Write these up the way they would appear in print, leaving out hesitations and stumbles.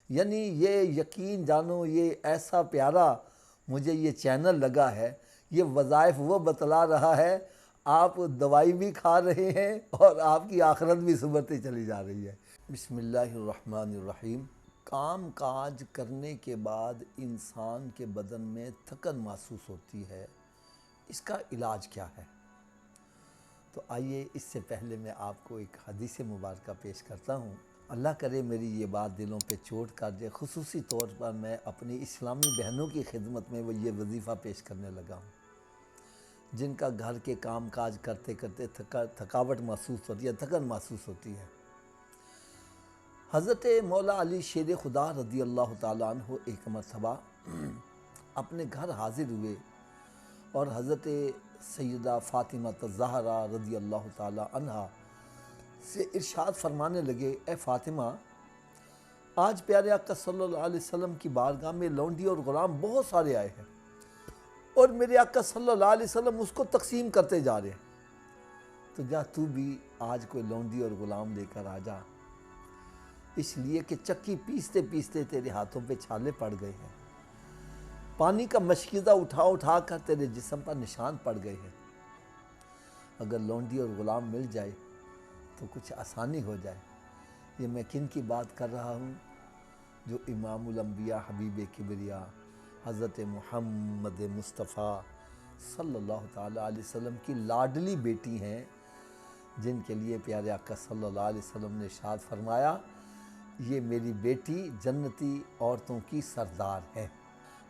यानी ये यकीन जानो, ये ऐसा प्यारा मुझे ये चैनल लगा है। ये वज़ाइफ वो बतला रहा है, आप दवाई भी खा रहे हैं और आपकी आखिरत भी सुधरती चली जा रही है। बिस्मिल्लाहिर्रहमानिर्रहीम। काम काज करने के बाद इंसान के बदन में थकन महसूस होती है, इसका इलाज क्या है? तो आइए, इससे पहले मैं आपको एक हदीस मुबारक पेश करता हूँ। अल्लाह करे मेरी ये बात दिलों पे चोट कर दे। खुसूसी तौर पर मैं अपनी इस्लामी बहनों की खिदमत में वो ये वजीफ़ा पेश करने लगा हूँ, जिनका घर के काम काज करते करते थकावट महसूस होती है, थकन महसूस होती है। हज़रत मौला अली शेर खुदा रज़ी अल्लाह ताला अन्हु एक मरतबा अपने घर हाजिर हुए और हज़रत सैयदा फ़ातिमा ज़हरा रज़ी अल्लाह ताला अन्हा से इरशाद फरमाने लगे, ए फ़ातिमा, आज प्यारे आका सल्लल्लाहु अलैहि वसल्लम की बारगाह में लौंडी और ग़ुलाम बहुत सारे आए हैं और मेरे आका सल्लल्लाहु अलैहि वसल्लम उसको तकसीम करते जा रहे हैं, तो जा तू भी आज कोई लौंडी और ग़ुलाम लेकर आ जा, इसलिए कि चक्की पीसते पीसते तेरे हाथों पे छाले पड़ गए हैं, पानी का मशकीज़ा उठा उठा कर तेरे जिस्म पर निशान पड़ गए हैं। अगर लौंडी और ग़ुलाम मिल जाए तो कुछ आसानी हो जाए। ये मैं किन की बात कर रहा हूँ? जो इमामुल अंबिया हबीब किबरिया हज़रत मुहम्मद मुस्तफ़ा सल्लल्लाहु ताला अलैहि वसल्लम की लाडली बेटी हैं, जिनके लिए प्यारे आका सल्लल्लाहु अलैहि वसल्लम ने इरशाद फरमाया, ये मेरी बेटी जन्नती औरतों की सरदार है।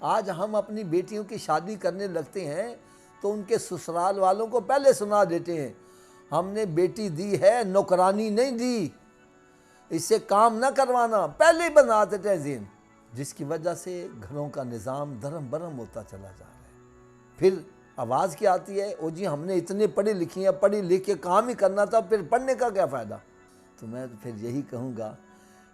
आज हम अपनी बेटियों की शादी करने लगते हैं तो उनके ससुराल वालों को पहले सुना देते हैं, हमने बेटी दी है, नौकरानी नहीं दी, इससे काम ना करवाना, पहले ही बना देते हैं ज़िन, जिसकी वजह से घरों का निज़ाम धर्म बरम होता चला जा रहा है। फिर आवाज़ क्या आती है, ओ जी हमने इतने पढ़ी लिखी हैं, पढ़ी लिख के काम ही करना था, फिर पढ़ने का क्या फ़ायदा? तो मैं फिर यही कहूँगा,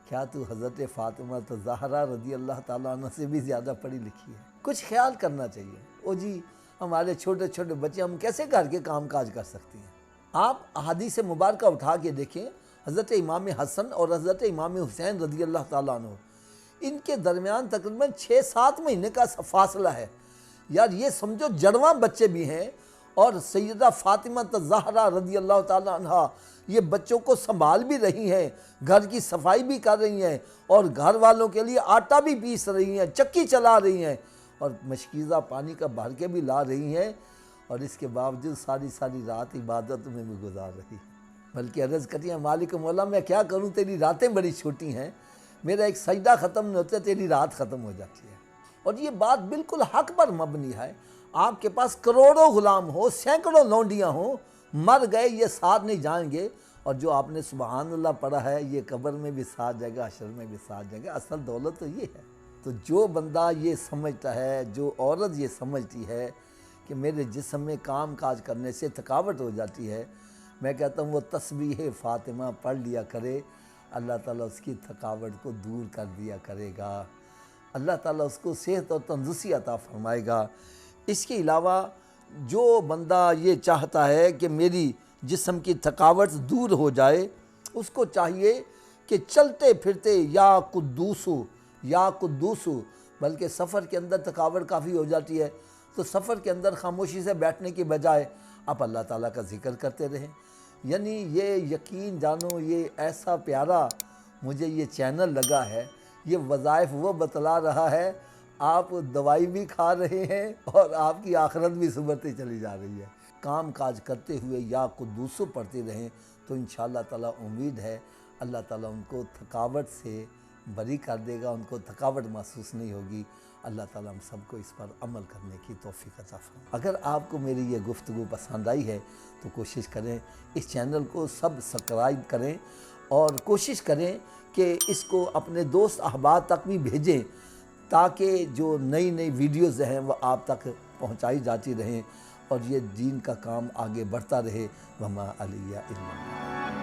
क्या तू हज़रत फ़ातिमा ज़हरा रज़ी अल्लाह ताला अन्हा से भी ज़्यादा पढ़ी लिखी है? कुछ ख्याल करना चाहिए। ओ जी हमारे छोटे छोटे बच्चे, हम कैसे घर के काम काज कर सकते हैं? आप हदीस मुबारक उठा के देखें, हज़रत इमाम हसन और हज़रत इमाम हुसैन रज़ी अल्लाह ताला अन्हु, इनके दरमियान तकरीबन 6-7 महीने का फासला है। यार ये समझो जड़वां बच्चे भी हैं और सैयदा फ़ातिमा ज़हरा रज़ी अल्लाह ताला अन्हा ये बच्चों को संभाल भी रही हैं, घर की सफाई भी कर रही हैं और घर वालों के लिए आटा भी पीस रही हैं, चक्की चला रही हैं और मशकीज़ा पानी का भर के भी ला रही हैं, और इसके बावजूद सारी सारी रात इबादत में भी गुजार रही। बल्कि अर्ज़ करती है, मालिक मौला मैं क्या करूं, तेरी रातें बड़ी छोटी हैं, मेरा एक सजदा ख़त्म नहीं होता, तेरी रात ख़त्म हो जाती है। और ये बात बिल्कुल हक़ पर मबनी है। आपके पास करोड़ों ग़ुलाम हो, सैकड़ों लौंडियाँ हों, मर गए ये साथ नहीं जाएंगे, और जो आपने सुबहान अल्लाह पढ़ा है ये कब्र में भी साथ जाएगा, हशर में भी साथ जाएगा। असल दौलत तो ये है। तो जो बंदा ये समझता है, जो औरत ये समझती है कि मेरे जिस्म में काम काज करने से थकावट हो जाती है, मैं कहता हूँ वो तस्बीह फ़ातिमा पढ़ लिया करे, अल्लाह ताला उसकी थकावट को दूर कर दिया करेगा, अल्लाह ताला उसको सेहत और तंदुरुस्ती अता फरमाएगा। इसके अलावा जो बंदा ये चाहता है कि मेरी जिस्म की थकावट दूर हो जाए, उसको चाहिए कि चलते फिरते या कुद्दूसु, बल्कि सफ़र के अंदर थकावट काफ़ी हो जाती है, तो सफ़र के अंदर खामोशी से बैठने की बजाय आप अल्लाह ताला का ज़िक्र करते रहें। यानी ये यकीन जानो, ये ऐसा प्यारा मुझे ये चैनल लगा है, ये वज़ाइफ वो बतला रहा है, आप दवाई भी खा रहे हैं और आपकी आखिरत भी सुधरती चली जा रही है। काम काज करते हुए या कुद्दूसु पढ़ते रहें तो इंशाअल्लाह ताला उम्मीद है अल्लाह ताला उनको थकावट से बरी कर देगा, उनको थकावट महसूस नहीं होगी। अल्लाह ताला हम सबको इस पर अमल करने की तौफीक अता फरमाए। अगर आपको मेरी ये गुफ्तगू पसंद आई है तो कोशिश करें इस चैनल को सब्सक्राइब करें और कोशिश करें कि इसको अपने दोस्त अहबाब तक भी भेजें, ताकि जो नई नई वीडियोज़ हैं वह आप तक पहुँचाई जाती रहें और ये दीन का काम आगे बढ़ता रहे। वमा अलैया इल्ला।